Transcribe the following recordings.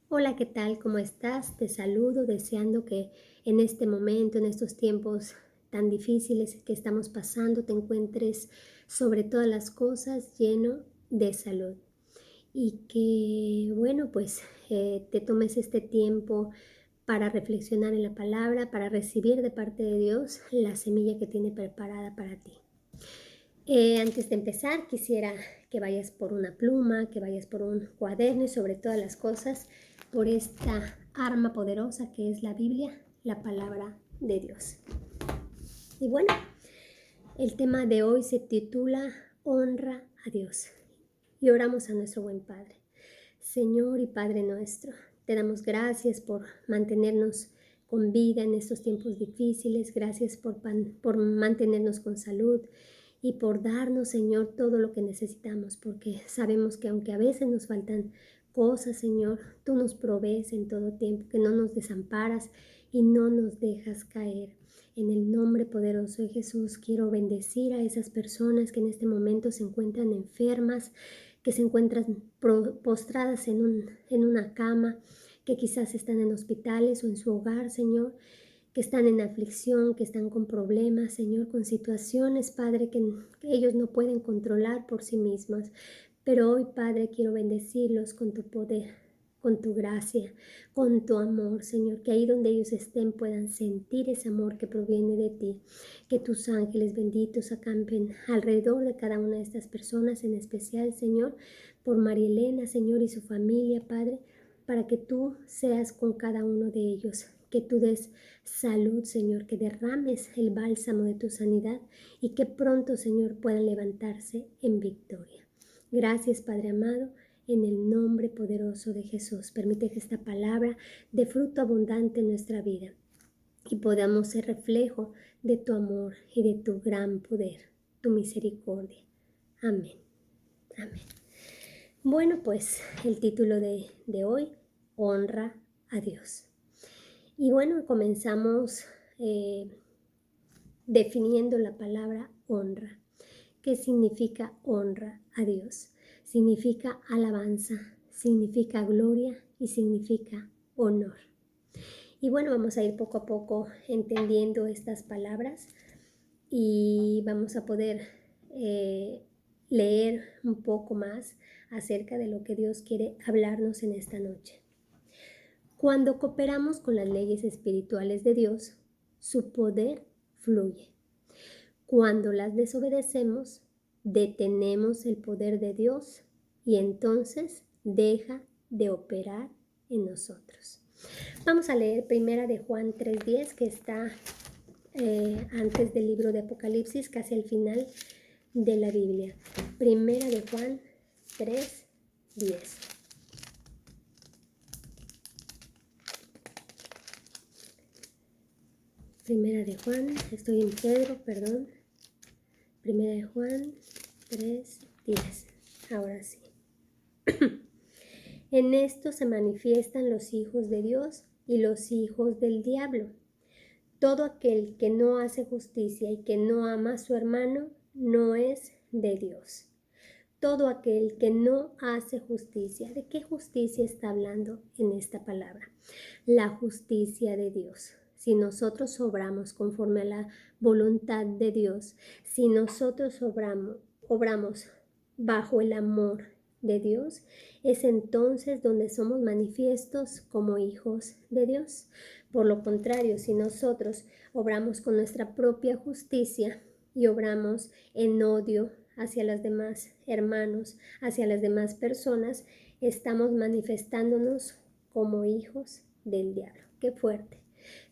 Hola, ¿qué tal? ¿Cómo estás? Te saludo deseando que en este momento, en estos tiempos tan difíciles que estamos pasando, te encuentres sobre todas las cosas lleno de salud y que, bueno, pues te tomes este tiempo para reflexionar en la palabra, para recibir de parte de Dios la semilla que tiene preparada para ti. Antes de empezar, quisiera que vayas por una pluma, que vayas por un cuaderno y sobre todas las cosas, por esta arma poderosa que es la Biblia, la palabra de Dios. Y bueno, el tema de hoy se titula Honra a Dios. Y oramos a nuestro buen Padre. Señor y Padre nuestro, te damos gracias por mantenernos con vida en estos tiempos difíciles. Gracias por mantenernos con salud y por darnos, Señor, todo lo que necesitamos, porque sabemos que aunque a veces nos faltan cosas, Señor, tú nos provees en todo tiempo, que no nos desamparas y no nos dejas caer. En el nombre poderoso de Jesús quiero bendecir a esas personas que en este momento se encuentran enfermas, que se encuentran postradas en una cama, que quizás están en hospitales o en su hogar, Señor, que están en aflicción, que están con problemas, Señor, con situaciones, Padre, que ellos no pueden controlar por sí mismos. Pero hoy, Padre, quiero bendecirlos con tu poder, con tu gracia, con tu amor, Señor, que ahí donde ellos estén puedan sentir ese amor que proviene de ti, que tus ángeles benditos acampen alrededor de cada una de estas personas, en especial, Señor, por María Elena, Señor, y su familia, Padre, para que tú seas con cada uno de ellos, que tú des salud, Señor, que derrames el bálsamo de tu sanidad y que pronto, Señor, puedan levantarse en victoria. Gracias, Padre amado, en el nombre poderoso de Jesús. Permite que esta palabra dé fruto abundante en nuestra vida y podamos ser reflejo de tu amor y de tu gran poder, tu misericordia. Amén. Amén. Bueno, pues el título de hoy, Honra a Dios. Y bueno, comenzamos definiendo la palabra honra. ¿Qué significa honra a Dios? Significa alabanza, significa gloria y significa honor. Y bueno, vamos a ir poco a poco entendiendo estas palabras y vamos a poder leer un poco más acerca de lo que Dios quiere hablarnos en esta noche. Cuando cooperamos con las leyes espirituales de Dios, su poder fluye. Cuando las desobedecemos, detenemos el poder de Dios y entonces deja de operar en nosotros. Vamos a leer primera de Juan 3:10, que está antes del libro de Apocalipsis, casi al final de la Biblia. Primera de Juan 3:10. Primera de Juan, estoy en Pedro, perdón. Primera de Juan 3:10. Ahora sí. En esto se manifiestan los hijos de Dios y los hijos del diablo. Todo aquel que no hace justicia y que no ama a su hermano no es de Dios. Todo aquel que no hace justicia. ¿De qué justicia está hablando en esta palabra? La justicia de Dios. Si nosotros obramos conforme a la voluntad de Dios, si nosotros obramos bajo el amor de Dios, es entonces donde somos manifiestos como hijos de Dios. Por lo contrario, si nosotros obramos con nuestra propia justicia y obramos en odio hacia los demás hermanos, hacia las demás personas, estamos manifestándonos como hijos del diablo. Qué fuerte.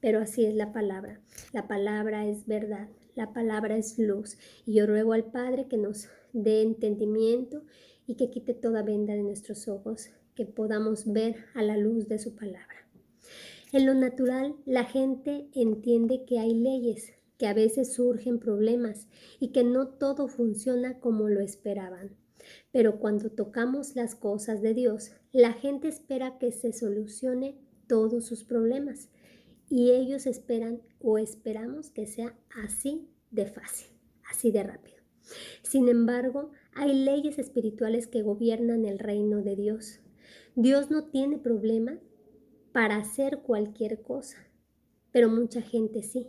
Pero así es la palabra. La palabra es verdad. La palabra es luz. Y yo ruego al Padre que nos dé entendimiento y que quite toda venda de nuestros ojos, que podamos ver a la luz de su palabra. En lo natural, la gente entiende que hay leyes, que a veces surgen problemas y que no todo funciona como lo esperaban. Pero cuando tocamos las cosas de Dios, la gente espera que se solucione todos sus problemas y ellos esperan o esperamos que sea así de fácil, así de rápido. Sin embargo, hay leyes espirituales que gobiernan el reino de Dios. Dios no tiene problema para hacer cualquier cosa, pero mucha gente sí.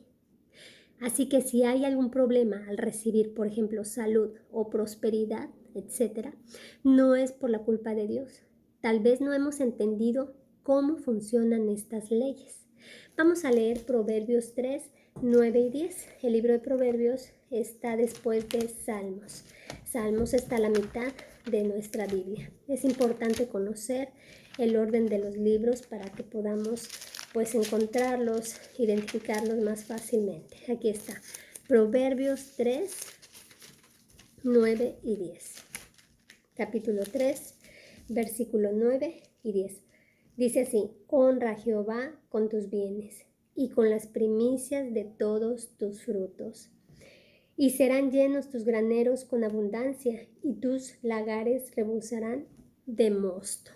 Así que si hay algún problema al recibir, por ejemplo, salud o prosperidad, etcétera, no es por la culpa de Dios. Tal vez no hemos entendido cómo funcionan estas leyes. Vamos a leer Proverbios 3, 9 y 10. El libro de Proverbios está después de Salmos. Salmos está a la mitad de nuestra Biblia. Es importante conocer el orden de los libros para que podamos pues encontrarlos, identificarlos más fácilmente. Aquí está, Proverbios 3, 9 y 10. Capítulo 3, versículo 9 y 10. Dice así: honra a Jehová con tus bienes y con las primicias de todos tus frutos. Y serán llenos tus graneros con abundancia, y tus lagares rebosarán de mosto.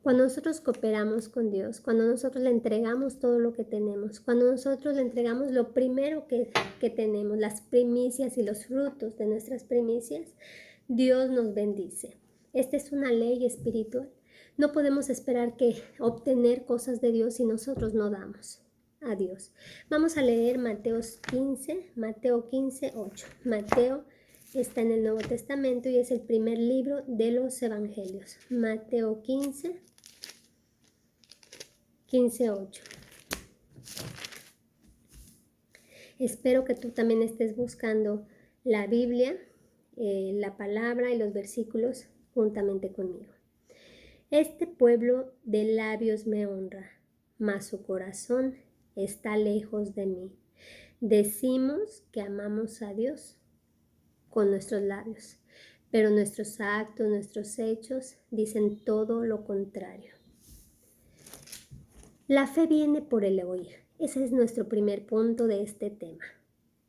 Cuando nosotros cooperamos con Dios, cuando nosotros le entregamos todo lo que tenemos, cuando nosotros le entregamos lo primero que tenemos, las primicias y los frutos de nuestras primicias, Dios nos bendice. Esta es una ley espiritual. No podemos esperar que obtener cosas de Dios si nosotros no damos a Dios. Vamos a leer Mateo 15, 8. Mateo está en el Nuevo Testamento y es el primer libro de los Evangelios. Mateo 15, 8. Espero que tú también estés buscando la Biblia, la palabra y los versículos juntamente conmigo. Este pueblo de labios me honra, mas su corazón está lejos de mí. Decimos que amamos a Dios con nuestros labios, pero nuestros actos, nuestros hechos dicen todo lo contrario. La fe viene por el oír. Ese es nuestro primer punto de este tema.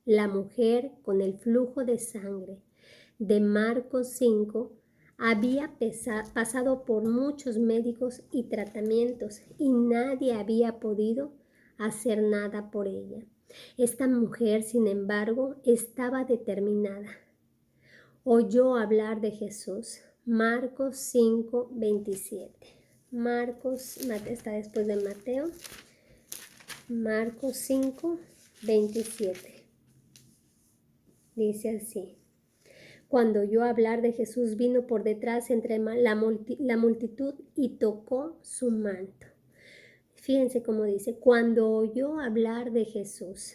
La mujer con el flujo de sangre de Marcos 5 había pasado por muchos médicos y tratamientos y nadie había podido hacer nada por ella. Esta mujer, sin embargo, estaba determinada. Oyó hablar de Jesús. Marcos 5, 27. Marcos está después de Mateo. Marcos 5, 27. Dice así: cuando oyó hablar de Jesús, vino por detrás entre la multitud y tocó su manto. Fíjense cómo dice: cuando oyó hablar de Jesús,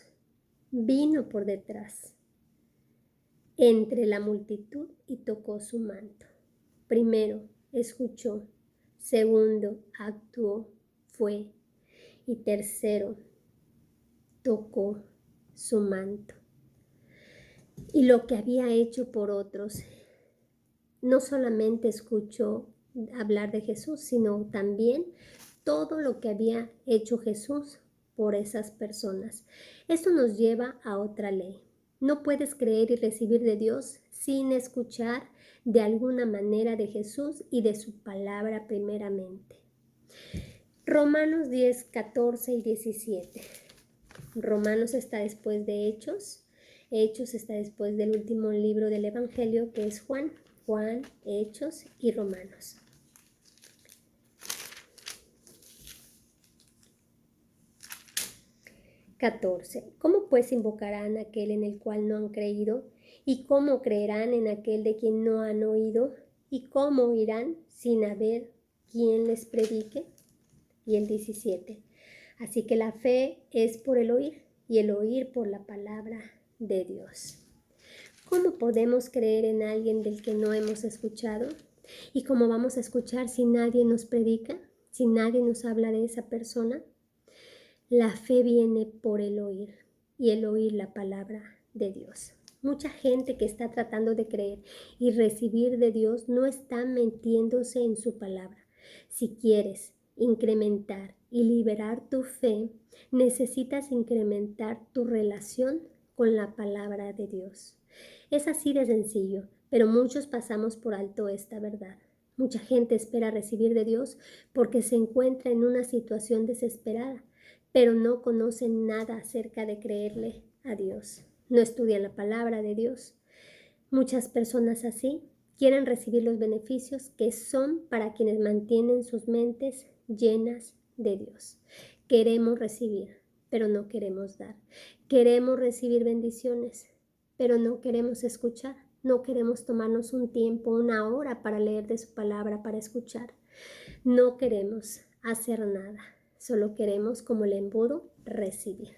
vino por detrás entre la multitud y tocó su manto. Primero, escuchó. Segundo, actuó, fue. Y tercero, tocó su manto. Y lo que había hecho por otros, no solamente escuchó hablar de Jesús, sino también todo lo que había hecho Jesús por esas personas. Esto nos lleva a otra ley. No puedes creer y recibir de Dios sin escuchar de alguna manera de Jesús y de su palabra primeramente. Romanos 10, 14 y 17. Romanos está después de Hechos. Hechos está después del último libro del Evangelio, que es Juan, Hechos y Romanos. ¿Cómo pues invocarán a aquel en el cual no han creído? ¿Y cómo creerán en aquel de quien no han oído? ¿Y cómo oirán sin haber quien les predique? Y el 17. Así que la fe es por el oír, y el oír por la palabra de Dios. ¿Cómo podemos creer en alguien del que no hemos escuchado? ¿Y cómo vamos a escuchar si nadie nos predica? ¿Si nadie nos habla de esa persona? La fe viene por el oír, y el oír la palabra de Dios. Mucha gente que está tratando de creer y recibir de Dios no está metiéndose en su palabra. Si quieres incrementar y liberar tu fe, necesitas incrementar tu relación con la palabra de Dios. Es así de sencillo, pero muchos pasamos por alto esta verdad. Mucha gente espera recibir de Dios porque se encuentra en una situación desesperada, pero no conocen nada acerca de creerle a Dios. No estudian la palabra de Dios. Muchas personas así quieren recibir los beneficios que son para quienes mantienen sus mentes llenas de Dios. Queremos recibir, pero no queremos dar. Queremos recibir bendiciones, pero no queremos escuchar. No queremos tomarnos un tiempo, una hora para leer de su palabra, para escuchar. No queremos hacer nada. Solo queremos, como el embudo, recibir.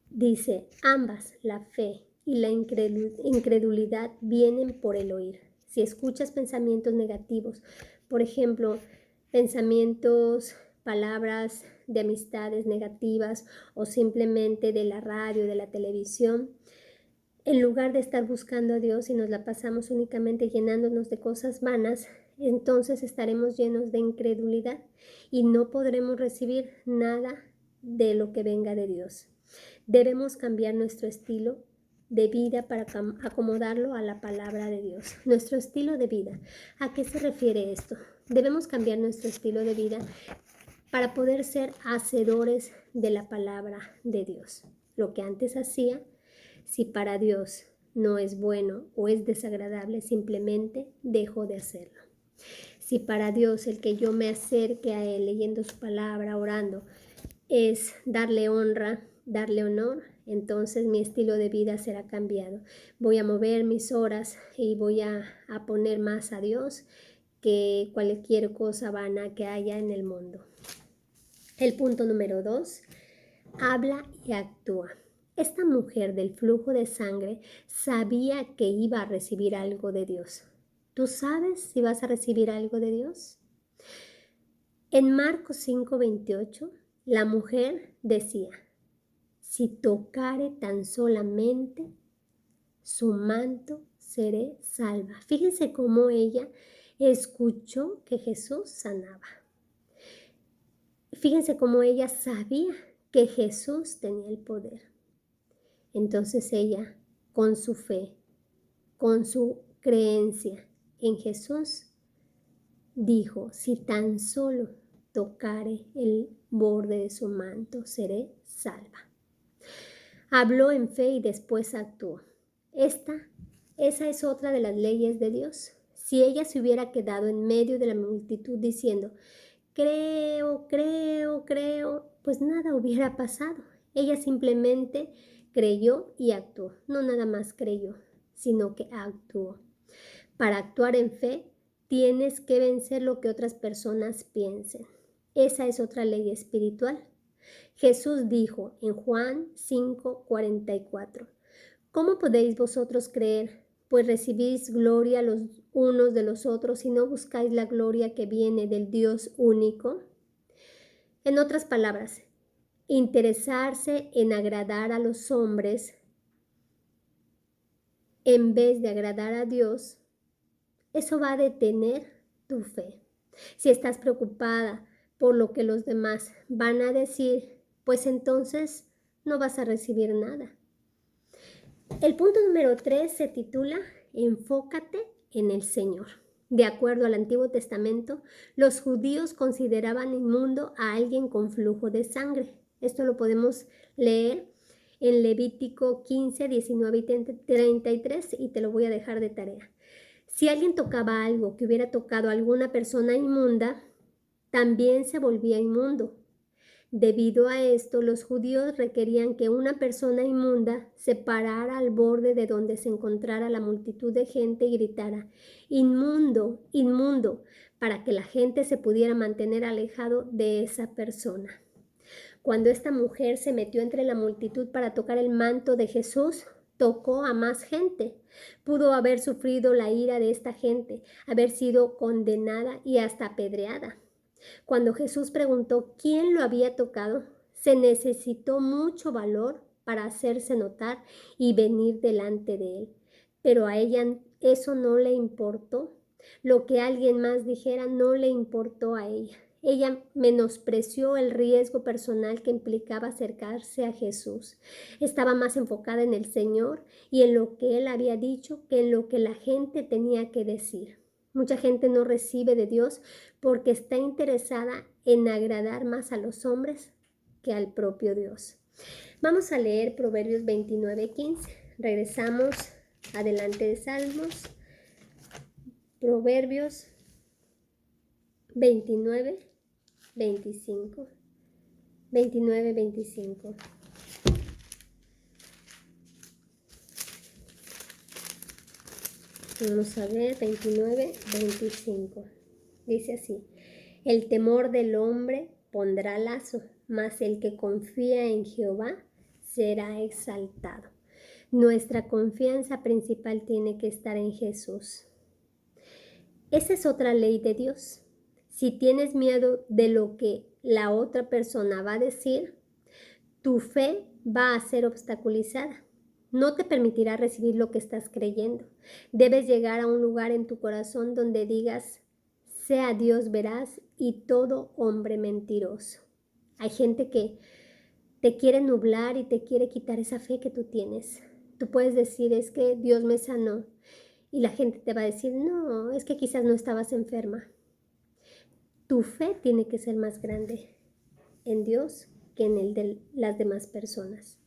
Dice, ambas, la fe y la incredulidad, vienen por el oír. Si escuchas pensamientos negativos, por ejemplo, pensamientos, palabras de amistades negativas o simplemente de la radio, de la televisión, en lugar de estar buscando a Dios y nos la pasamos únicamente llenándonos de cosas vanas, entonces estaremos llenos de incredulidad y no podremos recibir nada de lo que venga de Dios. Debemos cambiar nuestro estilo de vida para acomodarlo a la palabra de Dios. Nuestro estilo de vida. ¿A qué se refiere esto? Debemos cambiar nuestro estilo de vida para poder ser hacedores de la palabra de Dios. Lo que antes hacía, si para Dios no es bueno o es desagradable, simplemente dejo de hacerlo. Si para Dios el que yo me acerque a Él leyendo su palabra, orando, es darle honra, darle honor, entonces mi estilo de vida será cambiado. Voy a mover mis horas y voy a poner más a Dios que cualquier cosa vana que haya en el mundo. El punto número 2, habla y actúa. Esta mujer del flujo de sangre sabía que iba a recibir algo de Dios. ¿Tú sabes si vas a recibir algo de Dios? En Marcos 5:28, la mujer decía, si tocare tan solamente su manto, seré salva. Fíjense cómo ella escuchó que Jesús sanaba. Fíjense cómo ella sabía que Jesús tenía el poder. Entonces ella, con su fe, con su creencia en Jesús, dijo, si tan solo tocare el borde de su manto, seré salva. Habló en fe y después actuó. Esa es otra de las leyes de Dios. Si ella se hubiera quedado en medio de la multitud diciendo, creo, pues nada hubiera pasado. Ella simplemente creyó y actuó. No nada más creyó, sino que actuó. Para actuar en fe, tienes que vencer lo que otras personas piensen. Esa es otra ley espiritual. Jesús dijo en Juan 5:44, ¿cómo podéis vosotros creer? Pues recibís gloria los unos de los otros y no buscáis la gloria que viene del Dios único. En otras palabras, interesarse en agradar a los hombres en vez de agradar a Dios, eso va a detener tu fe. Si estás preocupada por lo que los demás van a decir, pues entonces no vas a recibir nada. El punto número 3 se titula Enfócate en el Señor. De acuerdo al Antiguo Testamento, los judíos consideraban inmundo a alguien con flujo de sangre. Esto lo podemos leer en Levítico 15, 19 y 33 y te lo voy a dejar de tarea. Si alguien tocaba algo que hubiera tocado a alguna persona inmunda, también se volvía inmundo. Debido a esto, los judíos requerían que una persona inmunda se parara al borde de donde se encontrara la multitud de gente y gritara, inmundo, inmundo, para que la gente se pudiera mantener alejado de esa persona. Cuando esta mujer se metió entre la multitud para tocar el manto de Jesús, tocó a más gente. Pudo haber sufrido la ira de esta gente, haber sido condenada y hasta apedreada. Cuando Jesús preguntó quién lo había tocado, se necesitó mucho valor para hacerse notar y venir delante de él. Pero a ella eso no le importó. Lo que alguien más dijera no le importó a ella. Ella menospreció el riesgo personal que implicaba acercarse a Jesús. Estaba más enfocada en el Señor y en lo que Él había dicho que en lo que la gente tenía que decir. Mucha gente no recibe de Dios porque está interesada en agradar más a los hombres que al propio Dios. Vamos a leer Proverbios 29:15. Regresamos adelante de Salmos Proverbios 29, 25. 29, 25. Vamos a ver, 29, 25. Dice así: el temor del hombre pondrá lazo, mas el que confía en Jehová será exaltado. Nuestra confianza principal tiene que estar en Jesús. Esa es otra ley de Dios. Si tienes miedo de lo que la otra persona va a decir, tu fe va a ser obstaculizada. No te permitirá recibir lo que estás creyendo. Debes llegar a un lugar en tu corazón donde digas: sea Dios veraz y todo hombre mentiroso. Hay gente que te quiere nublar y te quiere quitar esa fe que tú tienes. Tú puedes decir: es que Dios me sanó. Y la gente te va a decir: no, es que quizás no estabas enferma. Tu fe tiene que ser más grande en Dios que en el de las demás personas.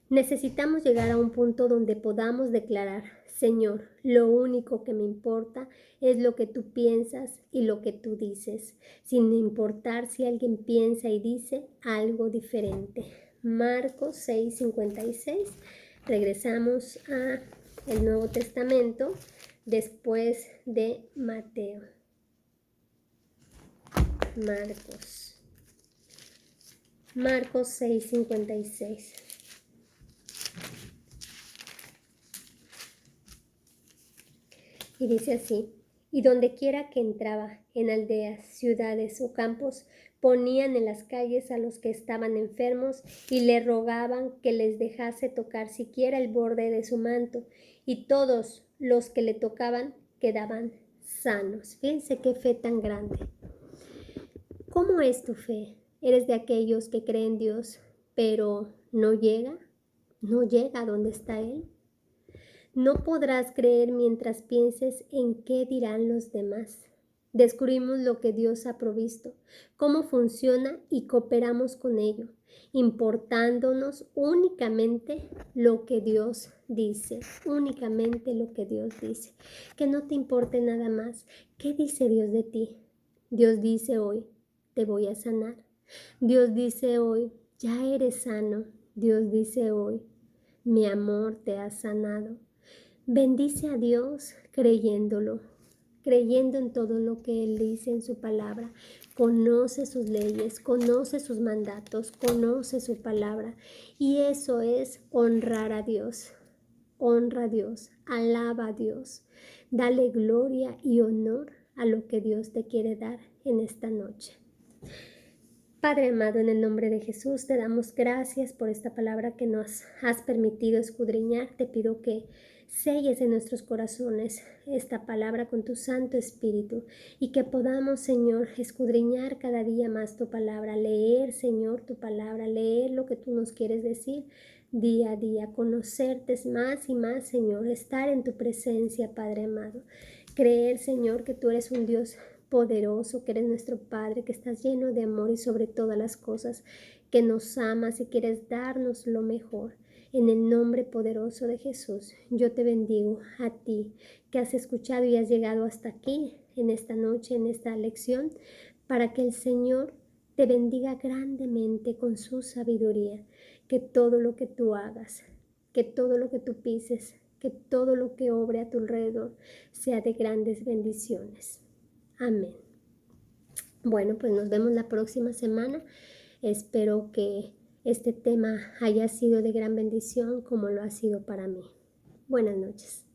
Necesitamos llegar a un punto donde podamos declarar: Señor, lo único que me importa es lo que tú piensas y lo que tú dices, sin importar si alguien piensa y dice algo diferente. Marcos 6:56. Regresamos a el Nuevo Testamento después de Mateo. Marcos 6:56. Y dice así: y donde quiera que entraba, en aldeas, ciudades o campos, ponían en las calles a los que estaban enfermos y le rogaban que les dejase tocar siquiera el borde de su manto, y todos los que le tocaban quedaban sanos. Fíjense qué fe tan grande. ¿Cómo es tu fe? ¿Eres de aquellos que creen en Dios, pero no llega a donde está Él? No podrás creer mientras pienses en qué dirán los demás. Descubrimos lo que Dios ha provisto, cómo funciona y cooperamos con ello, importándonos únicamente lo que Dios dice, únicamente lo que Dios dice. Que no te importe nada más. ¿Qué dice Dios de ti? Dios dice hoy: te voy a sanar. Dios dice hoy: ya eres sano. Dios dice hoy: mi amor te ha sanado. Bendice a Dios creyéndolo, creyendo en todo lo que Él dice en su palabra. Conoce sus leyes, conoce sus mandatos, conoce su palabra. Y eso es honrar a Dios. Honra a Dios, alaba a Dios. Dale gloria y honor a lo que Dios te quiere dar en esta noche. Padre amado, en el nombre de Jesús te damos gracias por esta palabra que nos has permitido escudriñar. Te pido que selles en nuestros corazones esta palabra con tu Santo Espíritu y que podamos, Señor, escudriñar cada día más tu palabra, leer, Señor, tu palabra, leer lo que tú nos quieres decir día a día, conocerte más y más, Señor, estar en tu presencia, Padre amado. Creer, Señor, que tú eres un Dios poderoso, que eres nuestro Padre, que estás lleno de amor y sobre todas las cosas, que nos amas y quieres darnos lo mejor. En el nombre poderoso de Jesús, yo te bendigo a ti, que has escuchado y has llegado hasta aquí, en esta noche, en esta lección, para que el Señor te bendiga grandemente con su sabiduría, que todo lo que tú hagas, que todo lo que tú pises, que todo lo que obre a tu alrededor sea de grandes bendiciones. Amén. Bueno, pues nos vemos la próxima semana. Espero que este tema haya sido de gran bendición como lo ha sido para mí. Buenas noches.